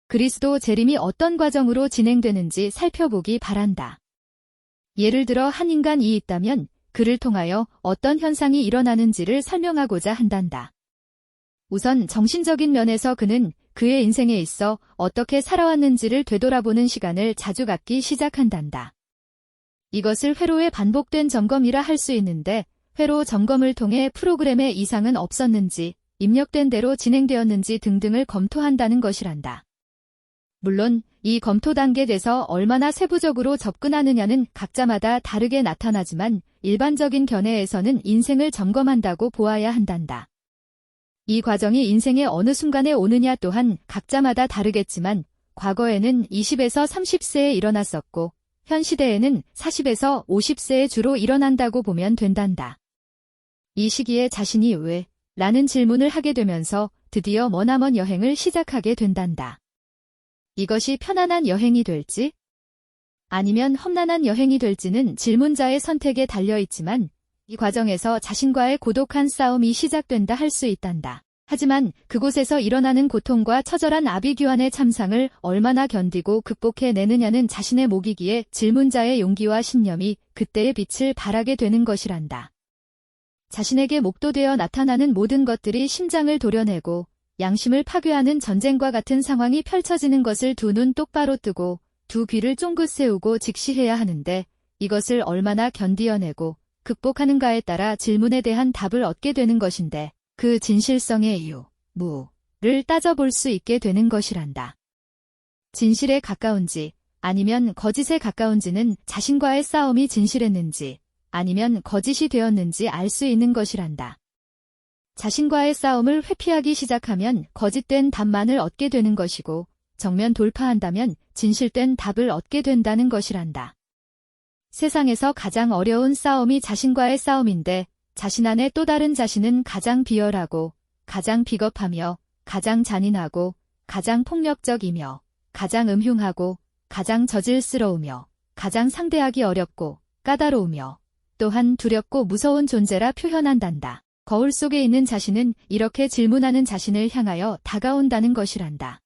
그리스도 재림이 어떤 과정으로 진행되는지 살펴보기 바란다. 예를 들어 한 인간이 있다면 그를 통하여 어떤 현상이 일어나는지를 설명하고자 한단다. 우선 정신적인 면에서 그는 그의 인생에 있어 어떻게 살아왔는지를 되돌아보는 시간을 자주 갖기 시작한단다. 이것을 회로의 반복된 점검이라 할 수 있는데 회로 점검을 통해 프로그램에 이상은 없었는지, 입력된 대로 진행되었는지 등등을 검토한다는 것이란다. 물론 이 검토 단계에서 얼마나 세부적으로 접근하느냐는 각자마다 다르게 나타나지만 일반적인 견해에서는 인생을 점검한다고 보아야 한단다. 이 과정이 인생의 어느 순간에 오느냐 또한 각자마다 다르겠지만 과거에는 20에서 30세에 일어났었고 현 시대에는 40에서 50세에 주로 일어난다고 보면 된단다. 이 시기에 자신이 왜? 라는 질문을 하게 되면서 드디어 머나먼 여행을 시작하게 된단다. 이것이 편안한 여행이 될지 아니면 험난한 여행이 될지는 질문자의 선택에 달려있지만 이 과정에서 자신과의 고독한 싸움이 시작된다 할 수 있단다. 하지만 그곳에서 일어나는 고통과 처절한 아비규환의 참상을 얼마나 견디고 극복해내느냐는 자신의 몫이기에 질문자의 용기와 신념이 그때의 빛을 발하게 되는 것이란다. 자신에게 목도되어 나타나는 모든 것들이 심장을 도려내고 양심을 파괴하는 전쟁과 같은 상황이 펼쳐지는 것을 두 눈 똑바로 뜨고 두 귀를 쫑긋 세우고 직시해야 하는데 이것을 얼마나 견디어내고 극복하는가에 따라 질문에 대한 답을 얻게 되는 것인데 그 진실성의 이유, 무를 따져볼 수 있게 되는 것이란다. 진실에 가까운지 아니면 거짓에 가까운지는 자신과의 싸움이 진실했는지 아니면 거짓이 되었는지 알 수 있는 것이란다. 자신과의 싸움을 회피하기 시작하면 거짓된 답만을 얻게 되는 것이고 정면 돌파한다면 진실된 답을 얻게 된다는 것이란다. 세상에서 가장 어려운 싸움이 자신과의 싸움인데 자신 안에 또 다른 자신은 가장 비열하고 가장 비겁하며 가장 잔인하고 가장 폭력적이며 가장 음흉하고 가장 저질스러우며 가장 상대하기 어렵고 까다로우며 또한 두렵고 무서운 존재라 표현한단다. 거울 속에 있는 자신은 이렇게 질문하는 자신을 향하여 다가온다는 것이란다.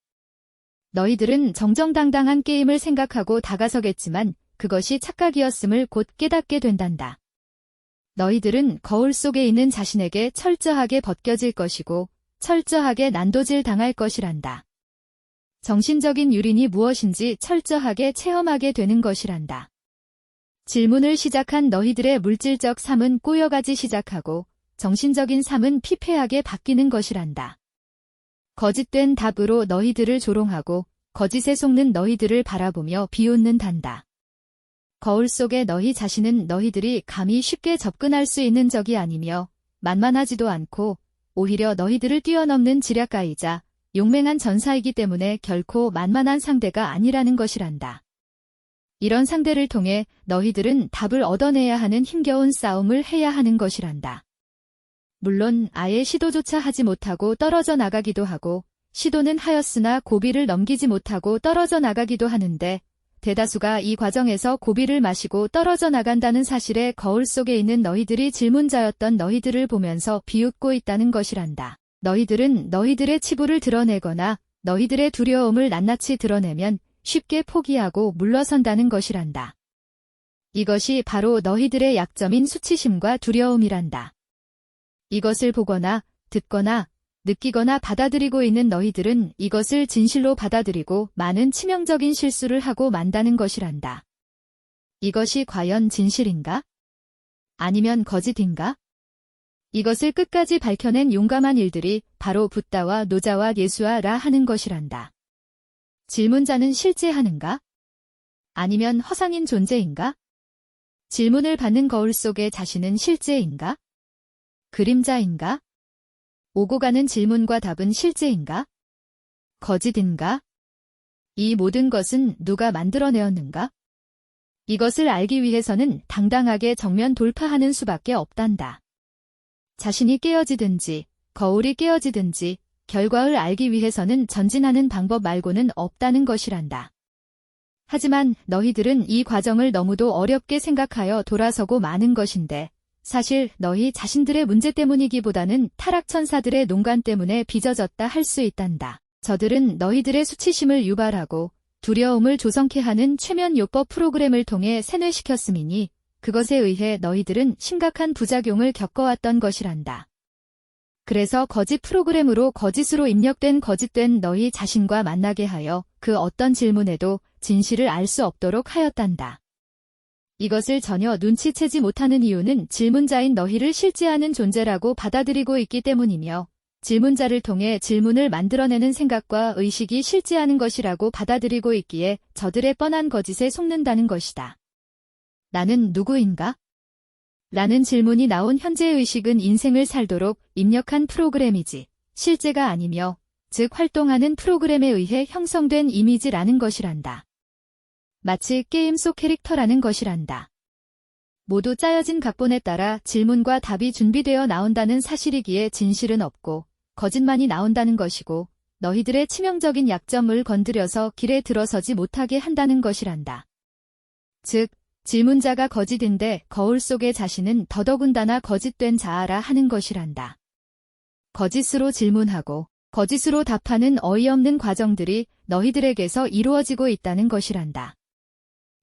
너희들은 정정당당한 게임을 생각하고 다가서겠지만 그것이 착각이었음을 곧 깨닫게 된단다. 너희들은 거울 속에 있는 자신에게 철저하게 벗겨질 것이고 철저하게 난도질 당할 것이란다. 정신적인 유린이 무엇인지 철저하게 체험하게 되는 것이란다. 질문을 시작한 너희들의 물질적 삶은 꼬여가지 시작하고 정신적인 삶은 피폐하게 바뀌는 것이란다. 거짓된 답으로 너희들을 조롱하고 거짓에 속는 너희들을 바라보며 비웃는단다. 거울 속의 너희 자신은 너희들이 감히 쉽게 접근할 수 있는 적이 아니며 만만하지도 않고 오히려 너희들을 뛰어넘는 지략가이자 용맹한 전사이기 때문에 결코 만만한 상대가 아니라는 것이란다. 이런 상대를 통해 너희들은 답을 얻어내야 하는 힘겨운 싸움을 해야 하는 것이란다. 물론 아예 시도조차 하지 못하고 떨어져 나가기도 하고 시도는 하였으나 고비를 넘기지 못하고 떨어져 나가기도 하는데 대다수가 이 과정에서 고비를 마시고 떨어져 나간다는 사실에 거울 속에 있는 너희들이 질문자였던 너희들을 보면서 비웃고 있다는 것이란다. 너희들은 너희들의 치부를 드러내거나 너희들의 두려움을 낱낱이 드러내면 쉽게 포기하고 물러선다는 것이란다. 이것이 바로 너희들의 약점인 수치심과 두려움이란다. 이것을 보거나 듣거나 느끼거나 받아들이고 있는 너희들은 이것을 진실로 받아들이고 많은 치명적인 실수를 하고 만다는 것이란다. 이것이 과연 진실인가? 아니면 거짓인가? 이것을 끝까지 밝혀낸 용감한 일들이 바로 붓다와 노자와 예수아라 하는 것이란다. 질문자는 실제 하는가? 아니면 허상인 존재인가? 질문을 받는 거울 속의 자신은 실제인가? 그림자인가? 오고 가는 질문과 답은 실제인가? 거짓인가? 이 모든 것은 누가 만들어내었는가? 이것을 알기 위해서는 당당하게 정면 돌파하는 수밖에 없단다. 자신이 깨어지든지 거울이 깨어지든지 결과를 알기 위해서는 전진하는 방법 말고는 없다는 것이란다. 하지만 너희들은 이 과정을 너무도 어렵게 생각하여 돌아서고 마는 것인데 사실 너희 자신들의 문제 때문이기보다는 타락천사들의 농간 때문에 빚어졌다 할 수 있단다. 저들은 너희들의 수치심을 유발하고 두려움을 조성케 하는 최면 요법 프로그램을 통해 세뇌시켰음이니 그것에 의해 너희들은 심각한 부작용을 겪어왔던 것이란다. 그래서 거짓 프로그램으로 거짓으로 입력된 거짓된 너희 자신과 만나게 하여 그 어떤 질문에도 진실을 알 수 없도록 하였단다. 이것을 전혀 눈치채지 못하는 이유는 질문자인 너희를 실제하는 존재라고 받아들이고 있기 때문이며 질문자를 통해 질문을 만들어내는 생각과 의식이 실제하는 것이라고 받아들이고 있기에 저들의 뻔한 거짓에 속는다는 것이다. 나는 누구인가? 라는 질문이 나온 현재의 의식은 인생을 살도록 입력한 프로그램이지 실제가 아니며 즉 활동하는 프로그램에 의해 형성된 이미지라는 것이란다. 마치 게임 속 캐릭터라는 것이란다. 모두 짜여진 각본에 따라 질문과 답이 준비되어 나온다는 사실이기에 진실은 없고 거짓만이 나온다는 것이고 너희들의 치명적인 약점을 건드려서 길에 들어서지 못하게 한다는 것이란다. 즉, 질문자가 거짓인데 거울 속의 자신은 더더군다나 거짓된 자아라 하는 것이란다. 거짓으로 질문하고 거짓으로 답하는 어이없는 과정들이 너희들에게서 이루어지고 있다는 것이란다.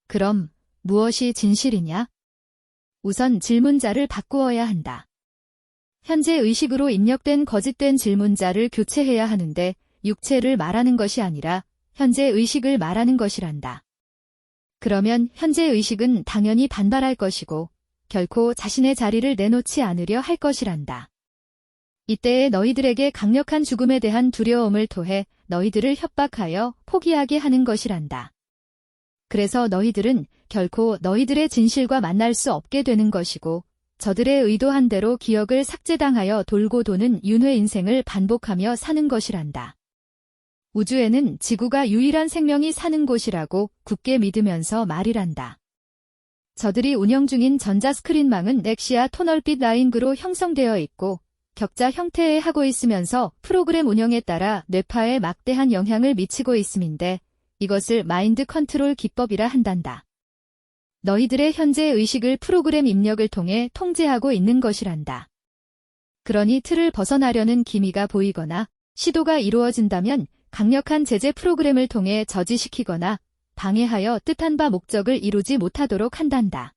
그럼 무엇이 진실이냐? 우선 질문자를 바꾸어야 한다. 현재 의식으로 입력된 거짓된 질문자를 교체해야 하는데 육체를 말하는 것이 아니라 현재 의식을 말하는 것이란다. 그러면 현재 의식은 당연히 반발할 것이고 결코 자신의 자리를 내놓지 않으려 할 것이란다. 이때에 너희들에게 강력한 죽음에 대한 두려움을 토해 너희들을 협박하여 포기하게 하는 것이란다. 그래서 너희들은 결코 너희들의 진실과 만날 수 없게 되는 것이고 저들의 의도한 대로 기억을 삭제당하여 돌고 도는 윤회 인생을 반복하며 사는 것이란다. 우주에는 지구가 유일한 생명이 사는 곳이라고 굳게 믿으면서 말이란다. 저들이 운영 중인 전자스크린망은 넥시아 토널빛 라인그로 형성되어 있고 격자 형태에 하고 있으면서 프로그램 운영에 따라 뇌파에 막대한 영향을 미치고 있음인데 이것을 마인드 컨트롤 기법이라 한단다. 너희들의 현재 의식을 프로그램 입력을 통해 통제하고 있는 것이란다. 그러니 틀을 벗어나려는 기미가 보이거나 시도가 이루어진다면 강력한 제재 프로그램을 통해 저지시키거나 방해하여 뜻한 바 목적을 이루지 못하도록 한단다.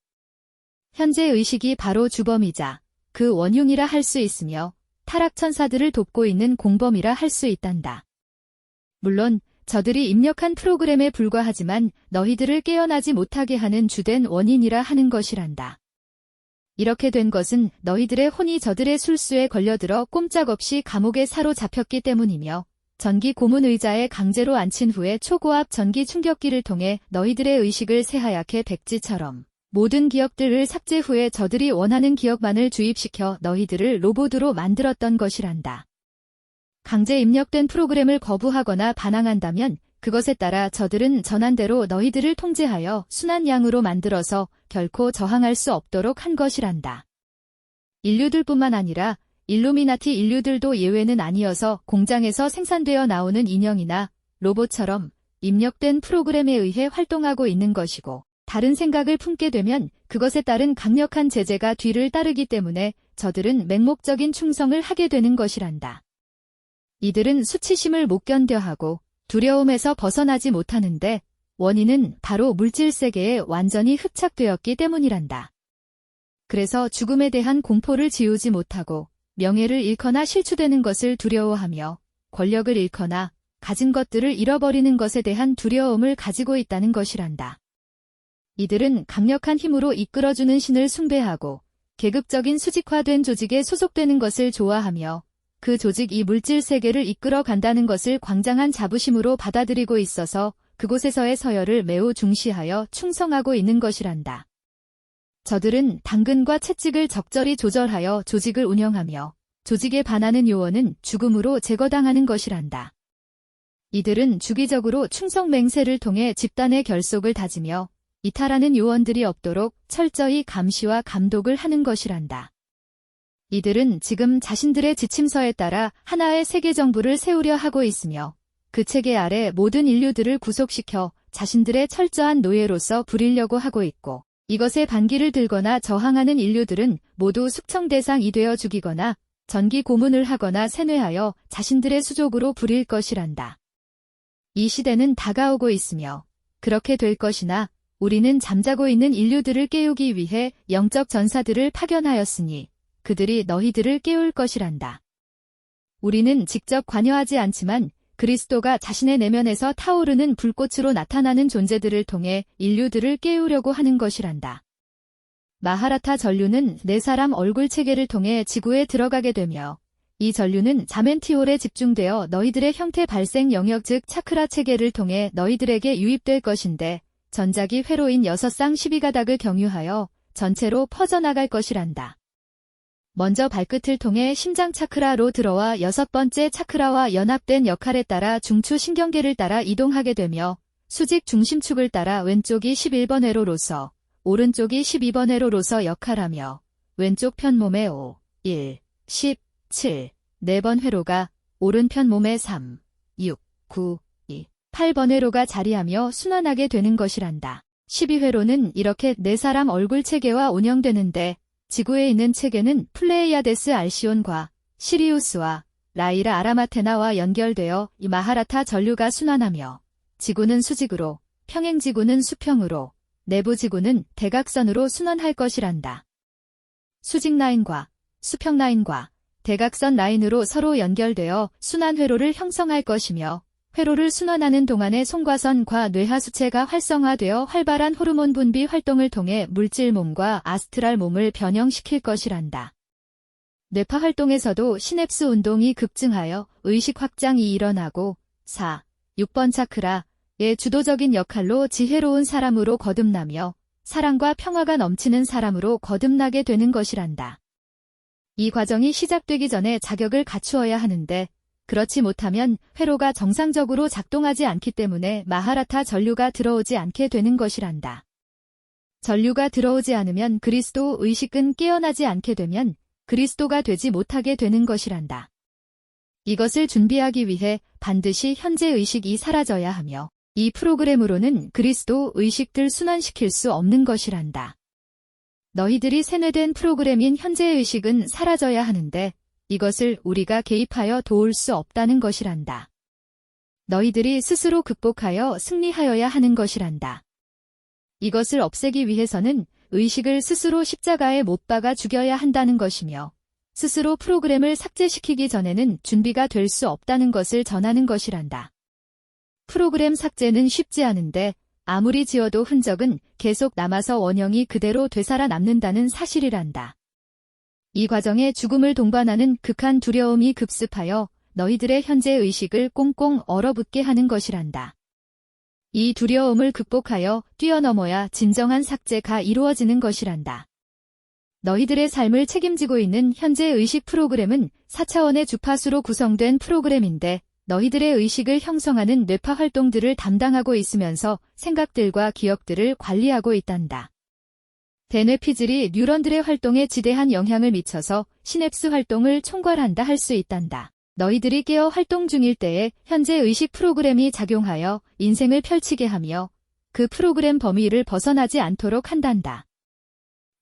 현재 의식이 바로 주범이자 그 원흉이라 할 수 있으며 타락천사들을 돕고 있는 공범이라 할 수 있단다. 물론 저들이 입력한 프로그램에 불과하지만 너희들을 깨어나지 못하게 하는 주된 원인이라 하는 것이란다. 이렇게 된 것은 너희들의 혼이 저들의 술수에 걸려들어 꼼짝없이 감옥에 사로잡혔기 때문이며 전기 고문 의자에 강제로 앉힌 후에 초고압 전기 충격기를 통해 너희들의 의식을 새하얗게 백지처럼 모든 기억들을 삭제 후에 저들이 원하는 기억만을 주입시켜 너희들을 로봇으로 만들었던 것이란다. 강제 입력된 프로그램을 거부하거나 반항한다면 그것에 따라 저들은 전한대로 너희들을 통제하여 순한 양으로 만들어서 결코 저항할 수 없도록 한 것이란다. 인류들뿐만 아니라 일루미나티 인류들도 예외는 아니어서 공장에서 생산되어 나오는 인형이나 로봇처럼 입력된 프로그램에 의해 활동하고 있는 것이고 다른 생각을 품게 되면 그것에 따른 강력한 제재가 뒤를 따르기 때문에 저들은 맹목적인 충성을 하게 되는 것이란다. 이들은 수치심을 못 견뎌하고 두려움에서 벗어나지 못하는데 원인은 바로 물질세계에 완전히 흡착되었기 때문이란다. 그래서 죽음에 대한 공포를 지우지 못하고 명예를 잃거나 실추되는 것을 두려워하며 권력을 잃거나 가진 것들을 잃어버리는 것에 대한 두려움을 가지고 있다는 것이란다. 이들은 강력한 힘으로 이끌어주는 신을 숭배하고 계급적인 수직화된 조직에 소속되는 것을 좋아하며 그 조직이 물질 세계를 이끌어 간다는 것을 광장한 자부심으로 받아들이고 있어서 그곳에서의 서열을 매우 중시하여 충성하고 있는 것이란다. 저들은 당근과 채찍을 적절히 조절하여 조직을 운영하며 조직에 반하는 요원은 죽음으로 제거당하는 것이란다. 이들은 주기적으로 충성 맹세를 통해 집단의 결속을 다지며 이탈하는 요원들이 없도록 철저히 감시와 감독을 하는 것이란다. 이들은 지금 자신들의 지침서에 따라 하나의 세계 정부를 세우려 하고 있으며 그 체계 아래 모든 인류들을 구속시켜 자신들의 철저한 노예로서 부리려고 하고 있고 이것에 반기를 들거나 저항하는 인류들은 모두 숙청 대상이 되어 죽이거나 전기 고문을 하거나 세뇌하여 자신들의 수족으로 부릴 것이란다. 이 시대는 다가오고 있으며 그렇게 될 것이나 우리는 잠자고 있는 인류들을 깨우기 위해 영적 전사들을 파견하였으니 그들이 너희들을 깨울 것이란다. 우리는 직접 관여하지 않지만 그리스도가 자신의 내면에서 타오르는 불꽃으로 나타나는 존재들을 통해 인류들을 깨우려고 하는 것이란다. 마하라타 전류는 네 사람 얼굴 체계를 통해 지구에 들어가게 되며 이 전류는 자멘티올에 집중되어 너희들의 형태 발생 영역 즉 차크라 체계를 통해 너희들에게 유입될 것인데 전작이 회로인 6쌍 12가닥을 경유하여 전체로 퍼져나갈 것이란다. 먼저 발끝을 통해 심장 차크라로 들어와 6번째 차크라와 연합된 역할에 따라 중추 신경계를 따라 이동하게 되며 수직 중심축을 따라 왼쪽이 11번 회로로서 오른쪽이 12번 회로로서 역할하며 왼쪽 편 몸의 5, 1, 10, 7, 4번 회로가 오른편 몸의 3, 6, 9, 2, 8번 회로가 자리하며 순환하게 되는 것이란다. 12회로는 이렇게 네 사람 얼굴 체계와 운영되는데 지구에 있는 체계는 플레이아데스 알시온과 시리우스와 라이라 아라마테나와 연결되어 이 마하라타 전류가 순환하며 지구는 수직으로, 평행지구는 수평으로, 내부지구는 대각선으로 순환할 것이란다. 수직 라인과 수평 라인과 대각선 라인으로 서로 연결되어 순환 회로를 형성할 것이며 회로를 순환하는 동안에 송과선과 뇌하수체가 활성화되어 활발한 호르몬 분비 활동을 통해 물질 몸과 아스트랄 몸을 변형시킬 것이란다. 뇌파 활동에서도 시냅스 운동이 급증하여 의식 확장이 일어나고 4, 6번 차크라의 주도적인 역할로 지혜로운 사람으로 거듭나며 사랑과 평화가 넘치는 사람으로 거듭나게 되는 것이란다. 이 과정이 시작되기 전에 자격을 갖추어야 하는데 그렇지 못하면 회로가 정상적으로 작동하지 않기 때문에 마하라타 전류가 들어오지 않게 되는 것이란다. 전류가 들어오지 않으면 그리스도 의식은 깨어나지 않게 되면 그리스도가 되지 못하게 되는 것이란다. 이것을 준비하기 위해 반드시 현재 의식이 사라져야 하며 이 프로그램으로는 그리스도 의식들 순환시킬 수 없는 것이란다. 너희들이 세뇌된 프로그램인 현재 의식은 사라져야 하는데 이것을 우리가 개입하여 도울 수 없다는 것이란다. 너희들이 스스로 극복하여 승리하여야 하는 것이란다. 이것을 없애기 위해서는 의식을 스스로 십자가에 못 박아 죽여야 한다는 것이며 스스로 프로그램을 삭제시키기 전에는 준비가 될 수 없다는 것을 전하는 것이란다. 프로그램 삭제는 쉽지 않은데 아무리 지워도 흔적은 계속 남아서 원형이 그대로 되살아남는다는 사실이란다. 이 과정에 죽음을 동반하는 극한 두려움이 급습하여 너희들의 현재 의식을 꽁꽁 얼어붙게 하는 것이란다. 이 두려움을 극복하여 뛰어넘어야 진정한 삭제가 이루어지는 것이란다. 너희들의 삶을 책임지고 있는 현재 의식 프로그램은 4차원의 주파수로 구성된 프로그램인데 너희들의 의식을 형성하는 뇌파 활동들을 담당하고 있으면서 생각들과 기억들을 관리하고 있단다. 대뇌피질이 뉴런들의 활동에 지대한 영향을 미쳐서 시냅스 활동을 총괄한다 할 수 있단다. 너희들이 깨어 활동 중일 때에 현재 의식 프로그램이 작용하여 인생을 펼치게 하며 그 프로그램 범위를 벗어나지 않도록 한단다.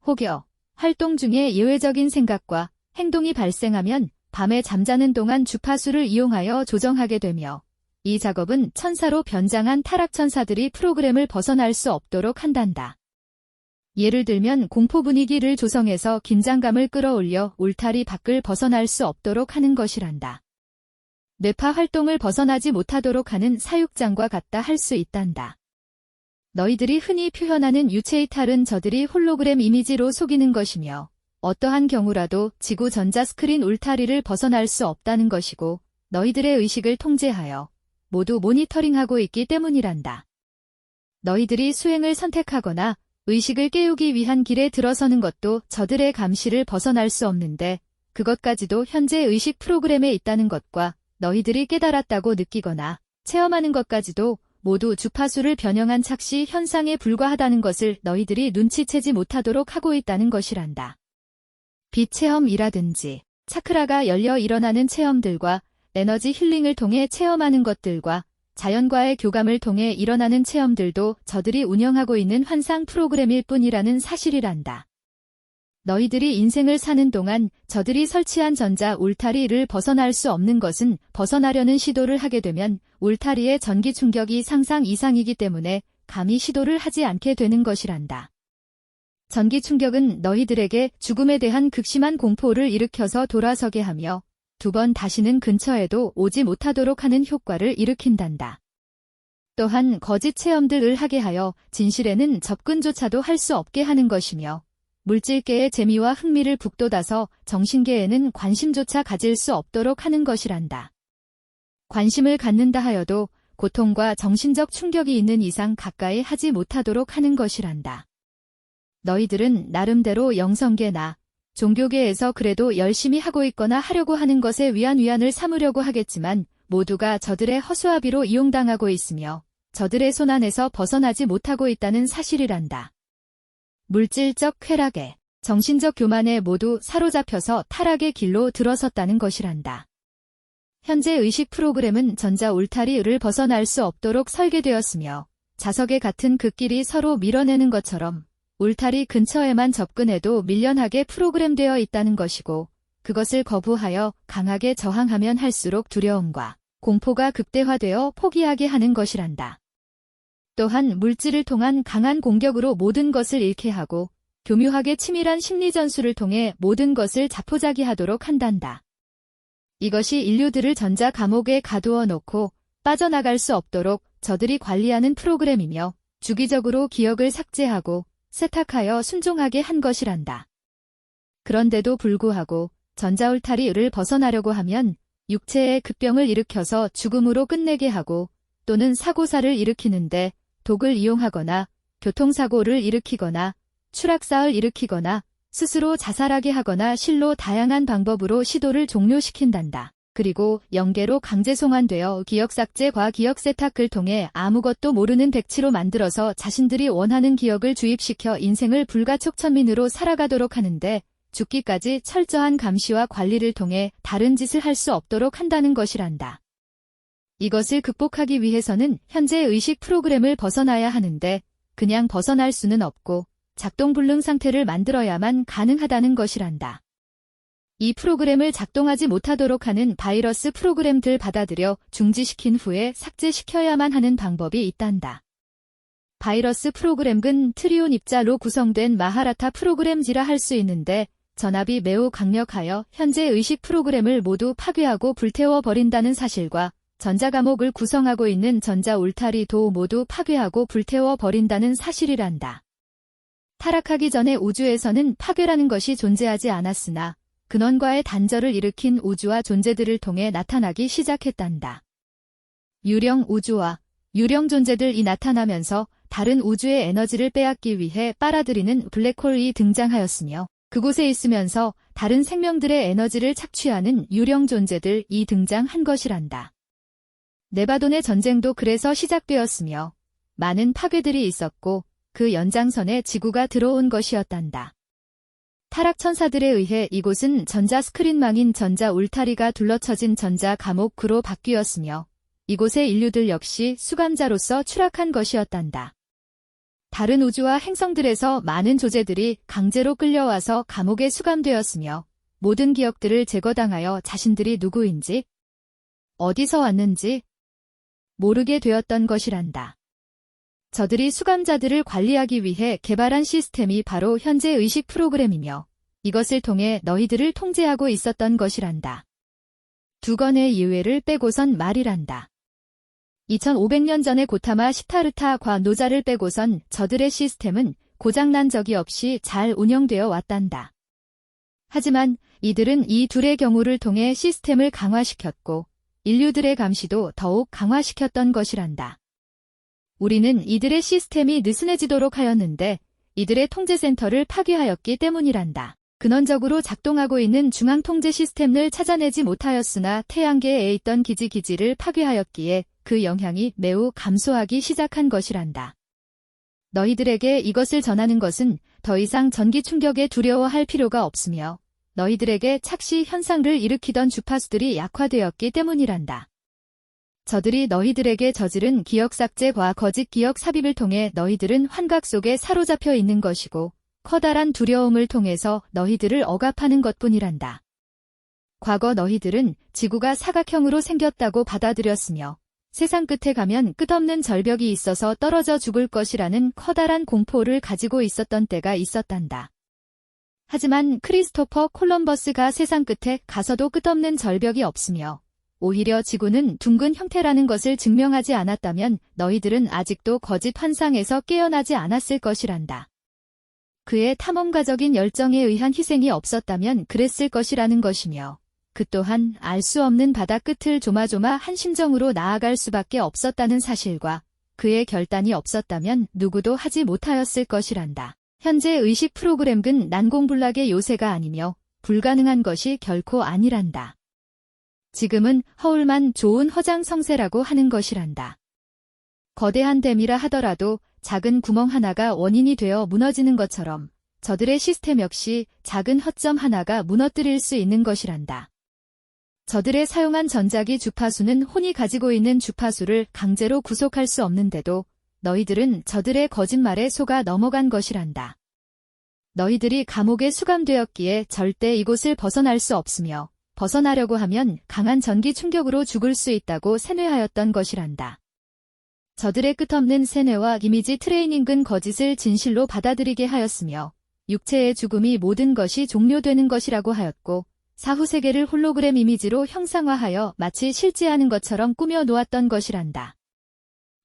혹여 활동 중에 예외적인 생각과 행동이 발생하면 밤에 잠자는 동안 주파수를 이용하여 조정하게 되며 이 작업은 천사로 변장한 타락천사들이 프로그램을 벗어날 수 없도록 한단다. 예를 들면 공포 분위기를 조성해서 긴장감을 끌어올려 울타리 밖을 벗어날 수 없도록 하는 것이란다. 뇌파 활동을 벗어나지 못하도록 하는 사육장과 같다 할 수 있단다. 너희들이 흔히 표현하는 유체이탈은 저들이 홀로그램 이미지로 속이는 것이며 어떠한 경우라도 지구 전자 스크린 울타리를 벗어날 수 없다는 것이고 너희들의 의식을 통제하여 모두 모니터링하고 있기 때문이란다. 너희들이 수행을 선택하거나 의식을 깨우기 위한 길에 들어서는 것도 저들의 감시를 벗어날 수 없는데 그것까지도 현재 의식 프로그램에 있다는 것과 너희들이 깨달았다고 느끼거나 체험하는 것까지도 모두 주파수를 변형한 착시 현상에 불과하다는 것을 너희들이 눈치채지 못하도록 하고 있다는 것이란다. 빛 체험이라든지 차크라가 열려 일어나는 체험들과 에너지 힐링을 통해 체험하는 것들과 자연과의 교감을 통해 일어나는 체험들도 저들이 운영하고 있는 환상 프로그램일 뿐이라는 사실이란다. 너희들이 인생을 사는 동안 저들이 설치한 전자 울타리를 벗어날 수 없는 것은 벗어나려는 시도를 하게 되면 울타리의 전기 충격이 상상 이상이기 때문에 감히 시도를 하지 않게 되는 것이란다. 전기 충격은 너희들에게 죽음에 대한 극심한 공포를 일으켜서 돌아서게 하며 두 번 다시는 근처에도 오지 못하도록 하는 효과를 일으킨단다. 또한 거짓 체험들을 하게 하여 진실에는 접근조차도 할 수 없게 하는 것이며 물질계의 재미와 흥미를 북돋아서 정신계에는 관심조차 가질 수 없도록 하는 것이란다. 관심을 갖는다 하여도 고통과 정신적 충격이 있는 이상 가까이 하지 못하도록 하는 것이란다. 너희들은 나름대로 영성계나 종교계에서 그래도 열심히 하고 있거나 하려고 하는 것에 위안을 삼으려고 하겠지만 모두가 저들의 허수아비로 이용당하고 있으며 저들의 손안에서 벗어나지 못하고 있다는 사실이란다. 물질적 쾌락에 정신적 교만에 모두 사로잡혀서 타락의 길로 들어섰다는 것이란다. 현재 의식 프로그램은 전자 울타리를 벗어날 수 없도록 설계되었으며 자석에 같은 그 길이 서로 밀어내는 것처럼 울타리 근처에만 접근해도 밀려나게 프로그램되어 있다는 것이고 그것을 거부하여 강하게 저항하면 할수록 두려움과 공포가 극대화되어 포기하게 하는 것이란다. 또한 물질을 통한 강한 공격으로 모든 것을 잃게 하고 교묘하게 치밀한 심리전술을 통해 모든 것을 자포자기하도록 한단다. 이것이 인류들을 전자 감옥에 가두어 놓고 빠져나갈 수 없도록 저들이 관리하는 프로그램이며 주기적으로 기억을 삭제하고 세탁하여 순종하게 한 것이란다. 그런데도 불구하고 전자울타리를 벗어나려고 하면 육체의 급병을 일으켜서 죽음으로 끝내게 하고 또는 사고사를 일으키는데 독을 이용하거나 교통사고를 일으키거나 추락사를 일으키거나 스스로 자살하게 하거나 실로 다양한 방법으로 시도를 종료시킨단다. 그리고 영계로 강제 송환되어 기억삭제과 기억세탁을 통해 아무것도 모르는 백치로 만들어서 자신들이 원하는 기억을 주입시켜 인생을 불가촉천민으로 살아가도록 하는데 죽기까지 철저한 감시와 관리를 통해 다른 짓을 할 수 없도록 한다는 것이란다. 이것을 극복하기 위해서는 현재 의식 프로그램을 벗어나야 하는데 그냥 벗어날 수는 없고 작동불능 상태를 만들어야만 가능하다는 것이란다. 이 프로그램을 작동하지 못하도록 하는 바이러스 프로그램들 받아들여 중지시킨 후에 삭제시켜야만 하는 방법이 있단다. 바이러스 프로그램은 트리온 입자로 구성된 마하라타 프로그램지라 할 수 있는데 전압이 매우 강력하여 현재 의식 프로그램을 모두 파괴하고 불태워버린다는 사실과 전자감옥을 구성하고 있는 전자 울타리도 모두 파괴하고 불태워버린다는 사실이란다. 타락하기 전에 우주에서는 파괴라는 것이 존재하지 않았으나 근원과의 단절을 일으킨 우주와 존재들을 통해 나타나기 시작했단다. 유령 우주와 유령 존재들이 나타나면서 다른 우주의 에너지를 빼앗기 위해 빨아들이는 블랙홀이 등장하였으며 그곳에 있으면서 다른 생명들의 에너지를 착취하는 유령 존재들이 등장한 것이란다. 네바돈의 전쟁도 그래서 시작되었으며 많은 파괴들이 있었고 그 연장선에 지구가 들어온 것이었단다. 타락천사들에 의해 이곳은 전자 스크린망인 전자 울타리가 둘러쳐진 전자 감옥으로 바뀌었으며 이곳의 인류들 역시 수감자로서 추락한 것이었단다. 다른 우주와 행성들에서 많은 조제들이 강제로 끌려와서 감옥에 수감되었으며 모든 기억들을 제거당하여 자신들이 누구인지 어디서 왔는지 모르게 되었던 것이란다. 저들이 수감자들을 관리하기 위해 개발한 시스템이 바로 현재 의식 프로그램이며 이것을 통해 너희들을 통제하고 있었던 것이란다. 두 건의 예외를 빼고선 말이란다. 2500년 전의 고타마 시타르타과 노자를 빼고선 저들의 시스템은 고장난 적이 없이 잘 운영되어 왔단다. 하지만 이들은 이 둘의 경우를 통해 시스템을 강화시켰고 인류들의 감시도 더욱 강화시켰던 것이란다. 우리는 이들의 시스템이 느슨해지도록 하였는데 이들의 통제센터를 파괴하였기 때문이란다. 근원적으로 작동하고 있는 중앙통제 시스템을 찾아내지 못하였으나 태양계에 있던 기지를 파괴하였기에 그 영향이 매우 감소하기 시작한 것이란다. 너희들에게 이것을 전하는 것은 더 이상 전기 충격에 두려워할 필요가 없으며 너희들에게 착시 현상을 일으키던 주파수들이 약화되었기 때문이란다. 저들이 너희들에게 저지른 기억 삭제와 거짓 기억 삽입을 통해 너희들은 환각 속에 사로잡혀 있는 것이고 커다란 두려움을 통해서 너희들을 억압하는 것뿐이란다. 과거 너희들은 지구가 사각형으로 생겼다고 받아들였으며 세상 끝에 가면 끝없는 절벽이 있어서 떨어져 죽을 것이라는 커다란 공포를 가지고 있었던 때가 있었단다. 하지만 크리스토퍼 콜럼버스가 세상 끝에 가서도 끝없는 절벽이 없으며 오히려 지구는 둥근 형태라는 것을 증명하지 않았다면 너희들은 아직도 거짓 환상에서 깨어나지 않았을 것이란다. 그의 탐험가적인 열정에 의한 희생이 없었다면 그랬을 것이라는 것이며 그 또한 알 수 없는 바다 끝을 조마조마한 심정으로 나아갈 수밖에 없었다는 사실과 그의 결단이 없었다면 누구도 하지 못하였을 것이란다. 현재 의식 프로그램은 난공불락의 요새가 아니며 불가능한 것이 결코 아니란다. 지금은 허울만 좋은 허장성세라고 하는 것이란다. 거대한 댐이라 하더라도 작은 구멍 하나가 원인이 되어 무너지는 것처럼 저들의 시스템 역시 작은 허점 하나가 무너뜨릴 수 있는 것이란다. 저들의 사용한 전자기 주파수는 혼이 가지고 있는 주파수를 강제로 구속할 수 없는데도 너희들은 저들의 거짓말에 속아 넘어간 것이란다. 너희들이 감옥에 수감되었기에 절대 이곳을 벗어날 수 없으며 벗어나려고 하면 강한 전기 충격으로 죽을 수 있다고 세뇌하였던 것이란다. 저들의 끝없는 세뇌와 이미지 트레이닝은 거짓을 진실로 받아들이게 하였으며 육체의 죽음이 모든 것이 종료되는 것이라고 하였고 사후 세계를 홀로그램 이미지로 형상화하여 마치 실제하는 것처럼 꾸며 놓았던 것이란다.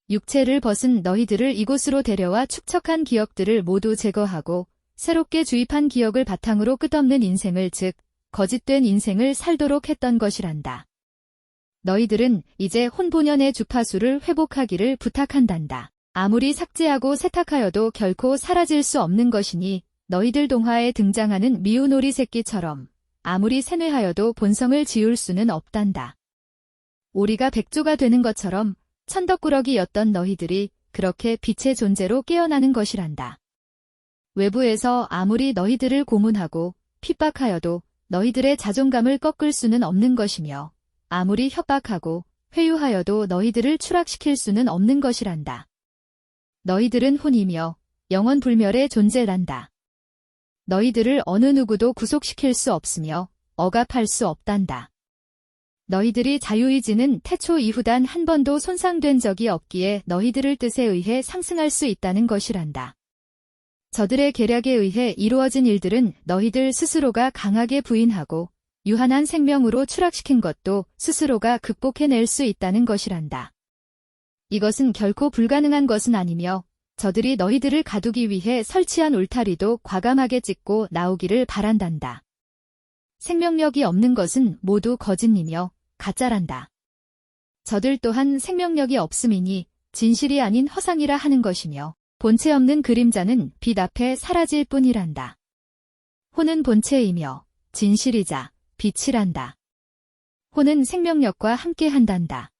육체를 벗은 너희들을 이곳으로 데려와 축적한 기억들을 모두 제거하고 새롭게 주입한 기억을 바탕으로 끝없는 인생을 즉 거짓된 인생을 살도록 했던 것이란다. 너희들은 이제 혼본연의 주파수를 회복하기를 부탁한단다. 아무리 삭제하고 세탁하여도 결코 사라질 수 없는 것이니 너희들 동화에 등장하는 미운 오리 새끼처럼 아무리 세뇌하여도 본성을 지울 수는 없단다. 오리가 백조가 되는 것처럼 천덕꾸러기였던 너희들이 그렇게 빛의 존재로 깨어나는 것이란다. 외부에서 아무리 너희들을 고문하고 핍박하여도 너희들의 자존감을 꺾을 수는 없는 것이며 아무리 협박하고 회유하여도 너희들을 추락시킬 수는 없는 것이란다. 너희들은 혼이며 영원 불멸의 존재란다. 너희들을 어느 누구도 구속시킬 수 없으며 억압할 수 없단다. 너희들이 자유의지는 태초 이후 단 한 번도 손상된 적이 없기에 너희들을 뜻에 의해 상승할 수 있다는 것이란다. 저들의 계략에 의해 이루어진 일들은 너희들 스스로가 강하게 부인하고 유한한 생명으로 추락시킨 것도 스스로가 극복해낼 수 있다는 것이란다. 이것은 결코 불가능한 것은 아니며 저들이 너희들을 가두기 위해 설치한 울타리도 과감하게 찢고 나오기를 바란단다. 생명력이 없는 것은 모두 거짓이며 가짜란다. 저들 또한 생명력이 없음이니 진실이 아닌 허상이라 하는 것이며 본체 없는 그림자는 빛 앞에 사라질 뿐이란다. 혼은 본체이며 진실이자 빛이란다. 혼은 생명력과 함께한단다.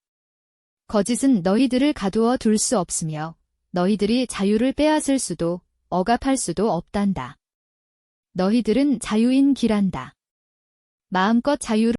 거짓은 너희들을 가두어 둘 수 없으며 너희들이 자유를 빼앗을 수도 억압할 수도 없단다. 너희들은 자유인 기란다. 마음껏 자유를